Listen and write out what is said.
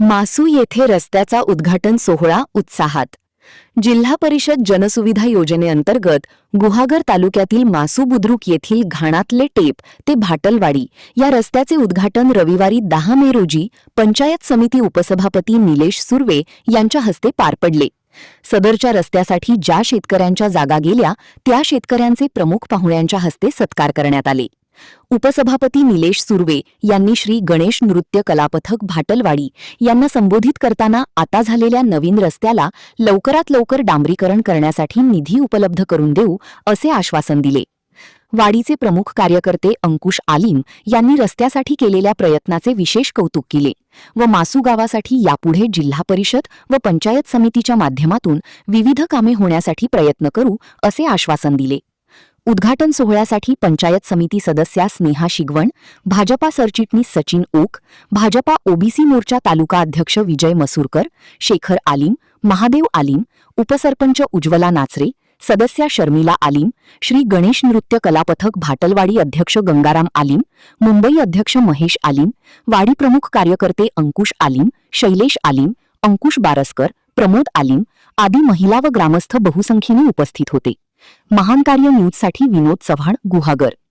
मासू येथे रस्त्याचा उद्घाटन सोहळा उत्साहात। जिल्हा परिषद जनसुविधा योजनेअंतर्गत गुहागर तालुक्यातील मासू बुद्रुक येथील घाणातले टेप ते भाटलवाडी या रस्त्याचे उद्घाटन रविवारी 10 मे रोजी पंचायत समिती उपसभापती निलेश सुर्वे यांच्या हस्ते पार पडले। सदरच्या रस्त्यासाठी ज्या शेतकऱ्यांच्या जागा गेल्या त्या शेतकऱ्यांचे प्रमुख पाहुण्यांच्या हस्ते सत्कार करण्यात आले। उपसभापती निलेश सुर्वे यांनी श्री गणेश नृत्य कलापथक भाटलवाडी यांना संबोधित करताना आता झालेल्या नवीन रस्त्याला लवकरात लवकर डांबरीकरण करण्यासाठी निधी उपलब्ध करून देऊ असे आश्वासन दिले। वाडीचे प्रमुख कार्यकर्ते अंकुश आलिम यांनी रस्त्यासाठी केलेल्या प्रयत्नाचे विशेष कौतुक केले व मासू गावासाठी यापुढे जिल्हा परिषद व पंचायत समितीच्या माध्यमातून विविध कामे होण्यासाठी प्रयत्न करू असे आश्वासन दिले। उद्घाटन सोहळ्यासाठी पंचायत समिती सदस्या स्नेहा शिगवण, भाजपा सरचिटणीस सचिन ओक, भाजपा ओबीसी मोर्चा तालुका अध्यक्ष विजय मसूरकर, शेखर आलिम, महादेव आलिम, उपसरपंच उज्ज्वला नाचरे, सदस्या शर्मिला आलिम, श्री गणेश नृत्य कलापथक भाटलवाडी अध्यक्ष गंगाराम आलिम, मुंबई अध्यक्ष महेश आलिम, वाडी प्रमुख कार्यकर्ते अंकुश आलिम, शैलेश आलिम, अंकुश बारसकर, प्रमोद आलिम आदी महिला व ग्रामस्थ बहुसंख्येने उपस्थित होते। महान कार्य न्यूजसाठी विनोद चव्हाण, गुहागर।